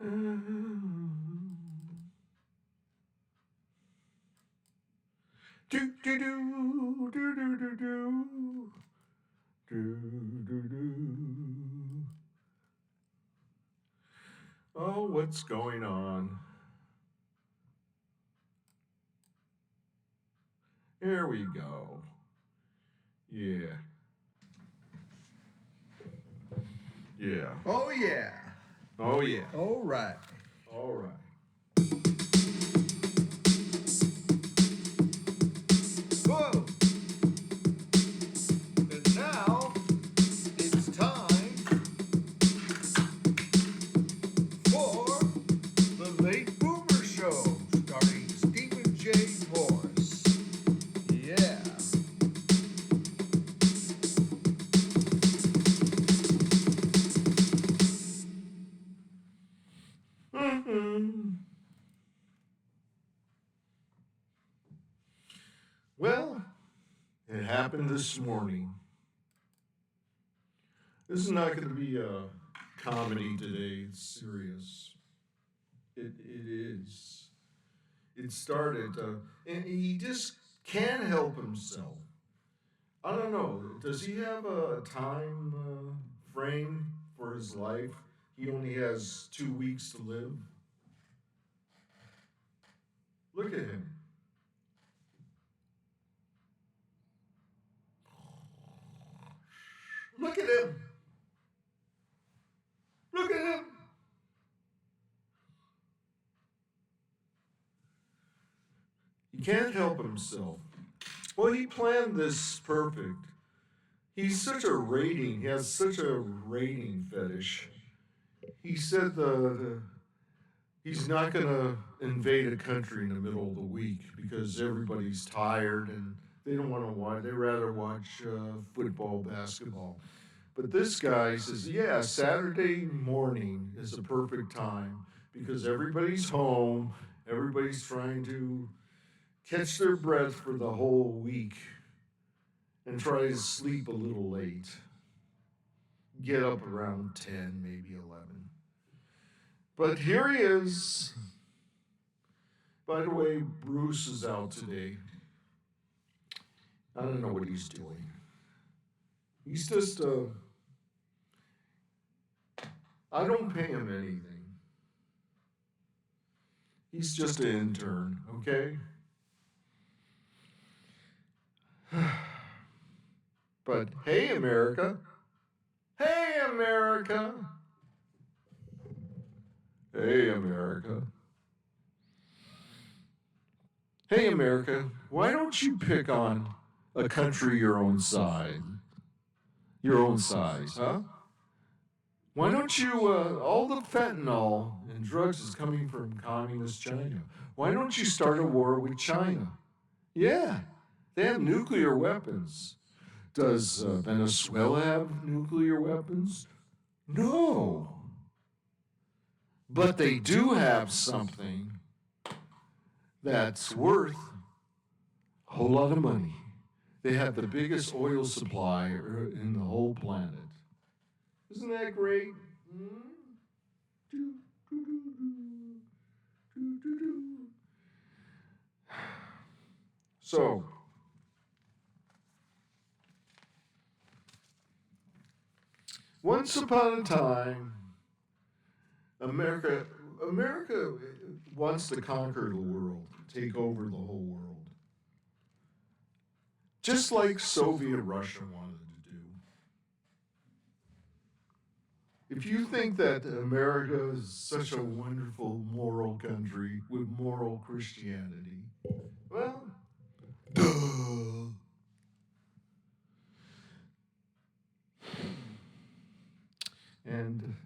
Do do do do do do do do do do. Oh, what's going on? Here we go. Yeah, yeah. Oh, yeah. Oh yeah. All right. All right. Whoa. And now it's time for the Late Boomer Show, starring Stephen J. Morris. Yeah. Mm-hmm. Well, it happened this morning. This is not going to be a comedy today. It's serious. It is. It started, and he just can't help himself. I don't know. Does he have a time frame for his life? He only has 2 weeks to live. Look at him. Look at him. Look at him. He can't help himself. Well, he planned this perfect. He's such a rating. He has such a rating fetish. He said he's not going to invade a country in the middle of the week because everybody's tired and they don't want to watch. They rather watch football, basketball. But this guy says, yeah, Saturday morning is a perfect time because everybody's home. Everybody's trying to catch their breath for the whole week and try to sleep a little late. Get up around 10, maybe 11. But here he is. By the way, Bruce is out today. I don't know what he's doing. He's just, I don't pay him anything. He's just an intern, okay? But hey, America. Hey, America. Hey, America. Hey, America, why don't you pick on a country your own size? Your own size, huh? Why don't you, all the fentanyl and drugs is coming from communist China. Why don't you start a war with China? Yeah, they have nuclear weapons. Does Venezuela have nuclear weapons? No. But they do have something that's worth a whole lot of money. They have the biggest oil supply in the whole planet. Isn't that great? So, once upon a time, America wants to conquer the world, take over the whole world. Just like Soviet Russia wanted to do. If you think that America is such a wonderful moral country with moral Christianity, well, duh. And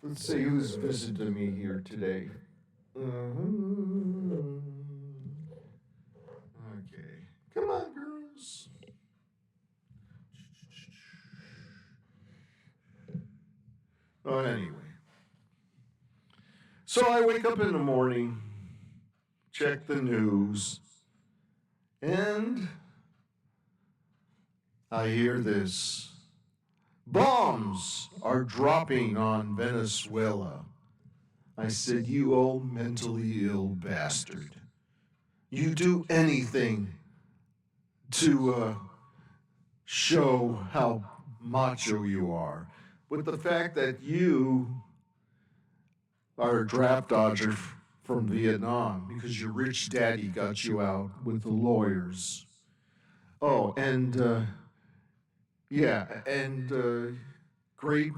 let's see who's visiting me here today. Okay. Come on, girls. Oh, anyway. So I wake up in the morning, check the news, and I hear this. Bombs are dropping on Venezuela. I said, you old mentally ill bastard. You do anything to show how macho you are. But the fact that you are a draft dodger from Vietnam because your rich daddy got you out with the lawyers. Oh, and great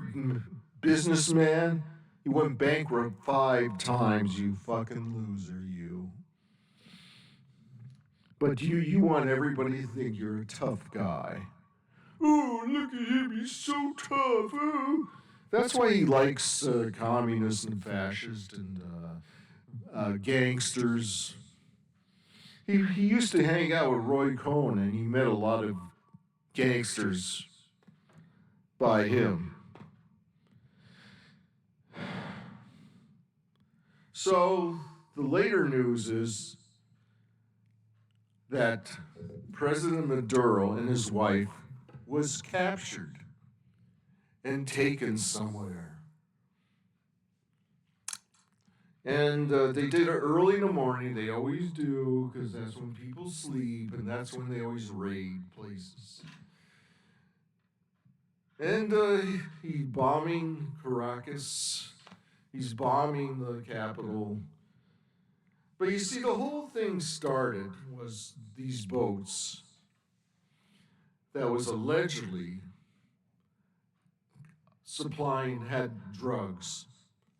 businessman. You went bankrupt 5 times, you fucking loser, you. But you want everybody to think you're a tough guy. Oh, look at him, he's so tough. Oh. That's why he likes communists and fascists and gangsters. He used to hang out with Roy Cohn, and he met a lot of gangsters by him. So the later news is that President Maduro and his wife was captured and taken somewhere. And they did it early in the morning. They always do, because that's when people sleep, and that's when they always raid places. And he's bombing Caracas. He's bombing the capital. But you see, the whole thing started was these boats that was allegedly had drugs.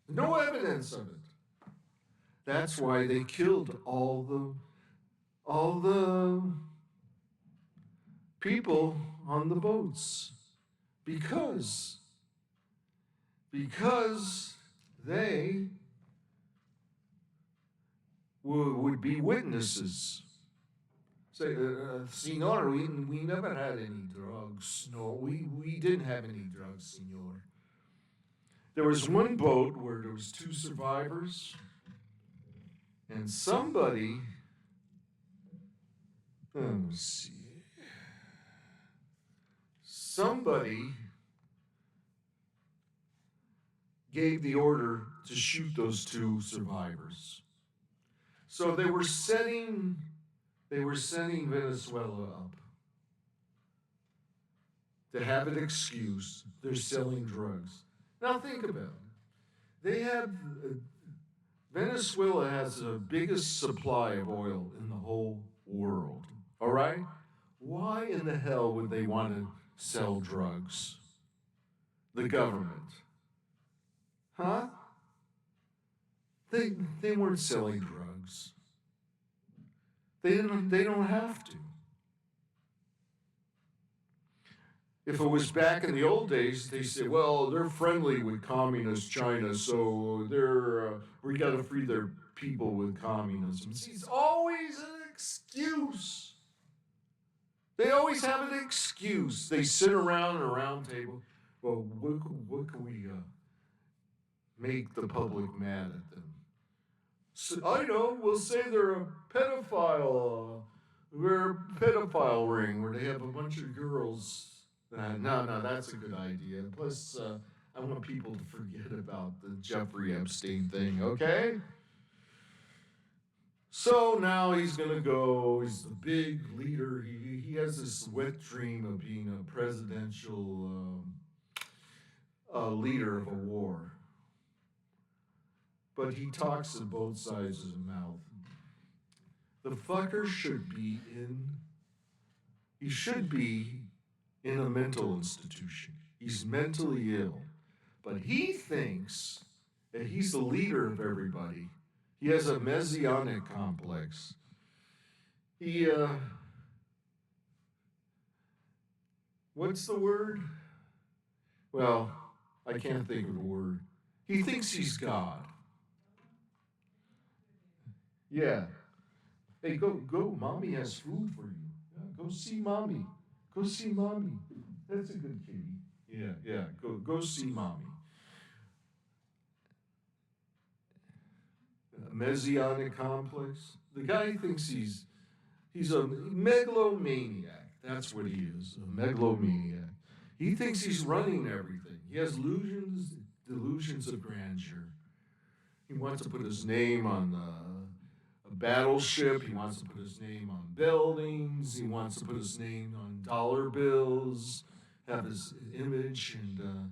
No evidence of it. That's why they killed all the people on the boats. Because they would be witnesses. Say, Senor, we never had any drugs. No, we didn't have any drugs, Senor. There was one boat where there was 2 survivors, and somebody, let's see, somebody gave the order to shoot those 2 survivors. So they were setting Venezuela up to have an excuse. They're selling drugs. Now think about it. They have Venezuela has the biggest supply of oil in the whole world. All right? Why in the hell would they want to sell drugs? The government. Huh? They weren't selling drugs. They don't have to. If it was back in the old days, they said, well, they're friendly with communist China, so we got to free their people with communism. See, it's always an excuse. They always have an excuse. They sit around at a round table. Well, what can we make the public mad at them? So, I know, we'll say they're a pedophile. We're a pedophile ring where they have a bunch of girls. No, that's a good idea. Plus, I want people to forget about the Jeffrey Epstein thing, okay? So now he's going to go. He's the big leader. He has this wet dream of being a presidential leader of a war. But he talks to both sides of the mouth. The fucker should be in a mental institution. He's mentally ill. But he thinks that he's the leader of everybody. He has a messianic complex. What's the word? Well, I can't think of the word. He thinks he's God. Yeah. Hey, go. Mommy has food for you. Yeah, go see mommy. Go see mommy. That's a good kitty. Yeah. Go see mommy. Messianic complex. The guy thinks he's a megalomaniac. That's what he is, a megalomaniac. He thinks he's running everything. He has delusions of grandeur. He wants to put his name on a battleship. He wants to put his name on buildings. He wants to put his name on dollar bills, have his image, and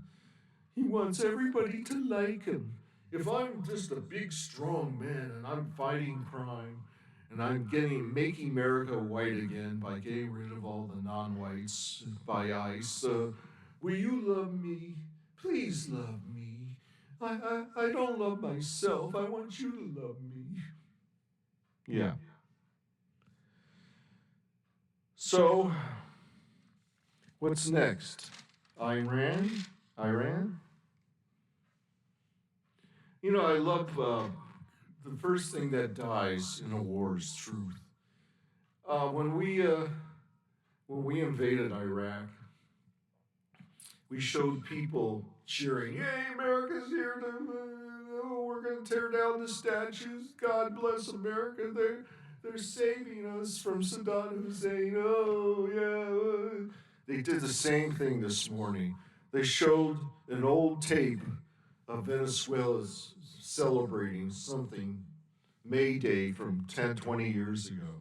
he wants everybody to like him. If I'm just a big, strong man and I'm fighting crime and I'm making America white again by getting rid of all the non-whites by ICE, will you love me? Please love me. I don't love myself. I want you to love me. Yeah. So, what's next? Iran? Iran? You know, I love the first thing that dies in a war is truth. When we invaded Iraq, we showed people cheering, "Yay, America's here! We're going to tear down the statues. God bless America. They're saving us from Saddam Hussein. Oh yeah." They did the same thing this morning. They showed an old tape of Venezuela's celebrating something, May Day from 10, 20 years ago.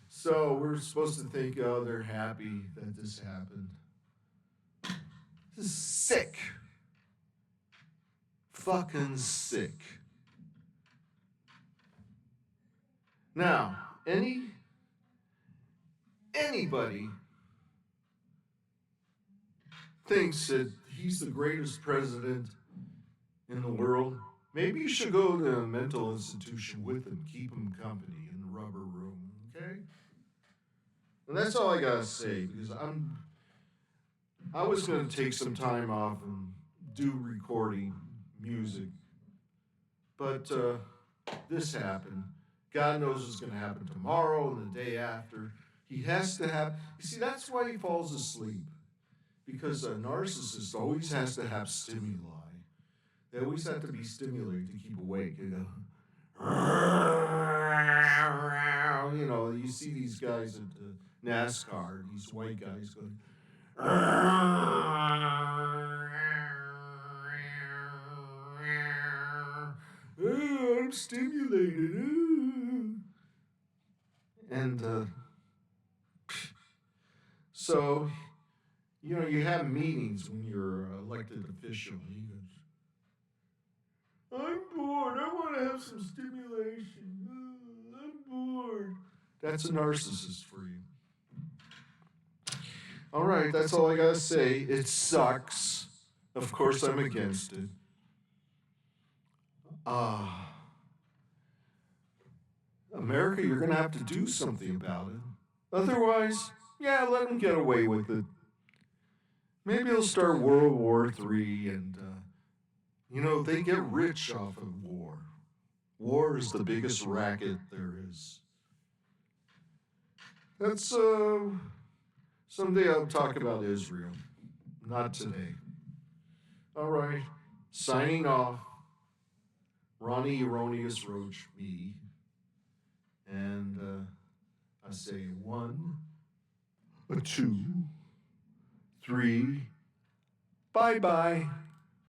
So we're supposed to think, oh, they're happy that this happened. This is sick. Fucking sick. Now, anybody thinks that he's the greatest president in the world, maybe you should go to a mental institution with him, keep him company in the rubber room, okay? And that's all I gotta say, because I was gonna take some time off and do recording music, but this happened. God knows what's gonna happen tomorrow and the day after. He has to have, you see, that's why he falls asleep, because a narcissist always has to have stimuli. They always have to be stimulated to keep awake. You know, you see these guys at NASCAR, these white guys going, "Oh, I'm stimulated." And so, you know, you have meetings when you're an elected official. And he goes, "I'm bored. I want to have some stimulation. I'm bored." That's a narcissist for you. All right, that's all I got to say. It sucks. Of course, I'm against it. America, you're going to have to do something about it. Otherwise, yeah, let them get away with it. Maybe they'll start World War III, and, you know, they get rich off of war. War is the biggest racket there is. That's, someday I'll talk about Israel. Not today. All right. Signing off. Ronnie Erroneous Roach, me. And I say 1, 2, 3. Bye-bye.